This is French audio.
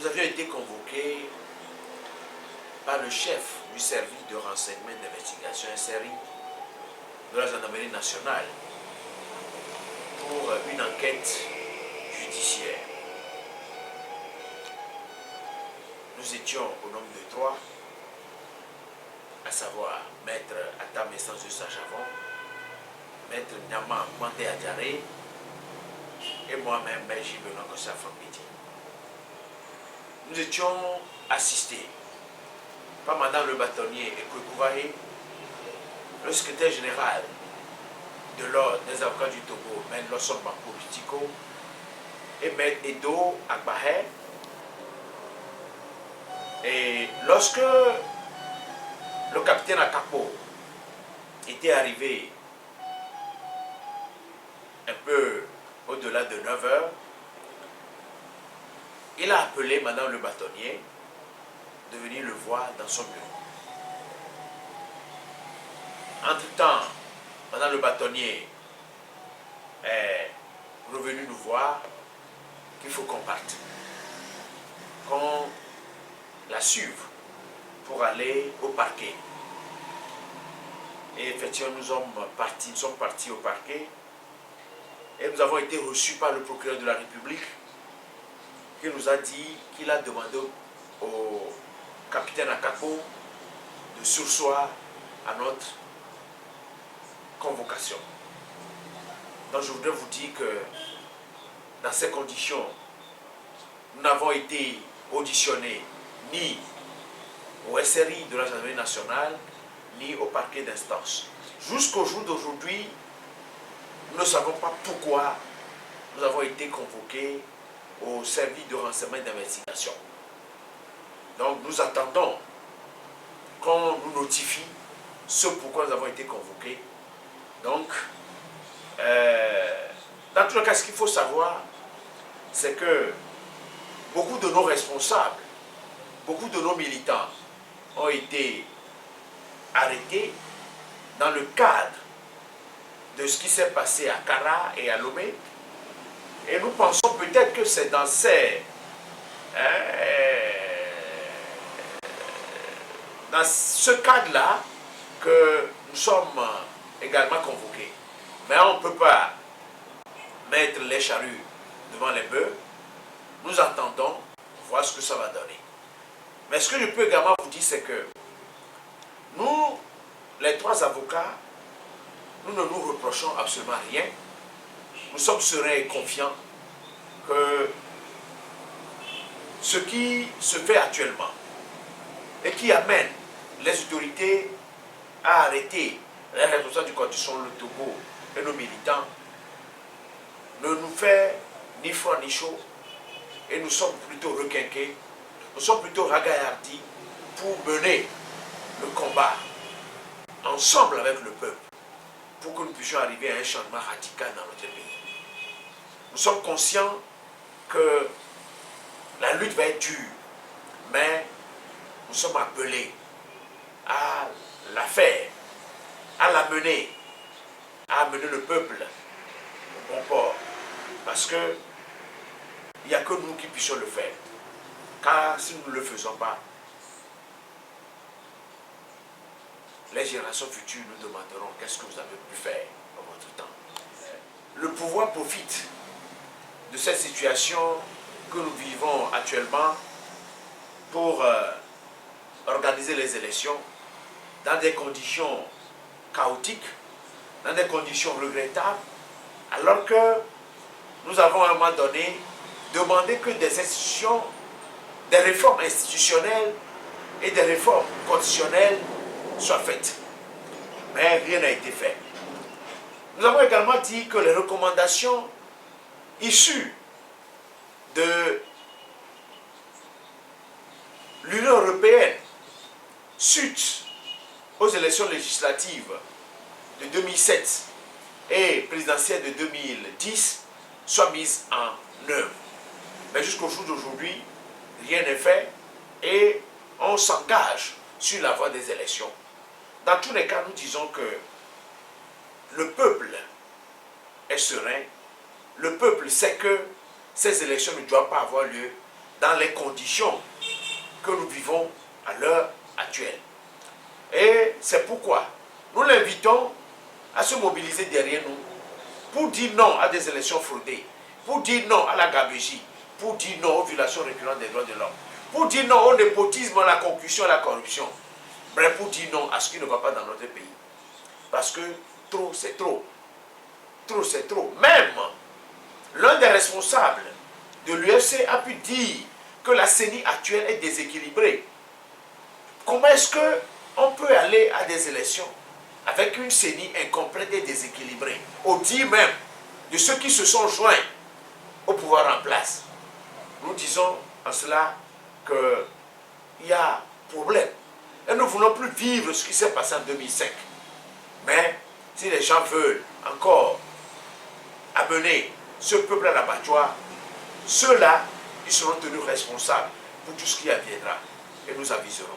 nous avions été convoqués par le chef du service de renseignement et d'investigation SRI de la gendarmerie nationale pour une enquête judiciaire. Nous étions au nombre de 3, à savoir Maître Atam Essence de Sajavon, Maître Nyama Mwande Adjaré et moi-même, Maître Benoît Gossa Fambidi. Nous étions assistés par Madame le bâtonnier Ekwe, le secrétaire général de l'ordre des avocats du Togo, Maître Losson Banko Bitiko, et Maître Edo Agbahe. Et lorsque le capitaine Akapo était arrivé un peu au-delà de 9 heures, il a appelé Madame le bâtonnier de venir le voir dans son bureau. Entre-temps, Madame le bâtonnier est revenu nous voir qu'il faut qu'on parte, qu'on la suive pour aller au parquet. Et effectivement, nous sommes partis au parquet et nous avons été reçus par le procureur de la République qui nous a dit qu'il a demandé au capitaine Akapo de surseoir à notre convocation. Donc je voudrais vous dire que dans ces conditions, nous n'avons été auditionnés ni au SRI de la gendarmerie nationale, ni au parquet d'instance. Jusqu'au jour d'aujourd'hui, nous ne savons pas pourquoi nous avons été convoqués au service de renseignement et d'investigation. Donc nous attendons qu'on nous notifie ce pourquoi nous avons été convoqués. Donc, dans tout le cas, ce qu'il faut savoir, c'est que beaucoup de nos responsables, beaucoup de nos militants ont été arrêtés dans le cadre de ce qui s'est passé à Kara et à Lomé. Et nous pensons peut-être que c'est dans ce cadre-là que nous sommes également convoqués. Mais on ne peut pas mettre les charrues devant les bœufs. Nous attendons voir ce que ça va donner. Mais ce que je peux également vous dire, c'est que nous, les 3 avocats, nous ne nous reprochons absolument rien. Nous sommes sereins et confiants que ce qui se fait actuellement et qui amène les autorités à arrêter les responsables du constitution, le Togo et nos militants ne nous fait ni froid ni chaud et nous sommes plutôt requinqués, nous sommes plutôt ragaillardis pour mener le combat ensemble avec le peuple pour que nous puissions arriver à un changement radical dans notre pays. Nous sommes conscients que la lutte va être dure, mais nous sommes appelés à la faire, à la mener, à amener le peuple au bon port. Parce que il n'y a que nous qui puissions le faire. Car si nous ne le faisons pas, les générations futures nous demanderont qu'est-ce que vous avez pu faire dans votre temps. Le pouvoir profite de cette situation que nous vivons actuellement pour organiser les élections dans des conditions chaotiques, dans des conditions regrettables, alors que nous avons à un moment donné demandé que des institutions, des réformes institutionnelles et des réformes constitutionnelles soient faites. Mais rien n'a été fait. Nous avons également dit que les recommandations issues de l'Union européenne suite aux élections législatives de 2007 et présidentielles de 2010 soient mises en œuvre. Mais jusqu'au jour d'aujourd'hui, rien n'est fait et on s'engage sur la voie des élections. Dans tous les cas, nous disons que le peuple est serein. Le peuple sait que ces élections ne doivent pas avoir lieu dans les conditions que nous vivons à l'heure actuelle. Et c'est pourquoi nous l'invitons à se mobiliser derrière nous pour dire non à des élections fraudées, pour dire non à la gabegie, pour dire non aux violations récurrentes des droits de l'homme, pour dire non au népotisme, à la concussion, à la corruption. Bref, pour dire non à ce qui ne va pas dans notre pays. Parce que trop, c'est trop. Trop, c'est trop. Même l'un des responsables de l'UFC a pu dire que la CENI actuelle est déséquilibrée. Comment est-ce qu'on peut aller à des élections avec une CENI incomplète et déséquilibrée, au dire même de ceux qui se sont joints au pouvoir en place? Nous disons en cela qu'il y a problème. Et nous ne voulons plus vivre ce qui s'est passé en 2005. Mais si les gens veulent encore amener ce peuple à l'abattoir, ceux-là, ils seront tenus responsables pour tout ce qui adviendra. Et nous aviserons.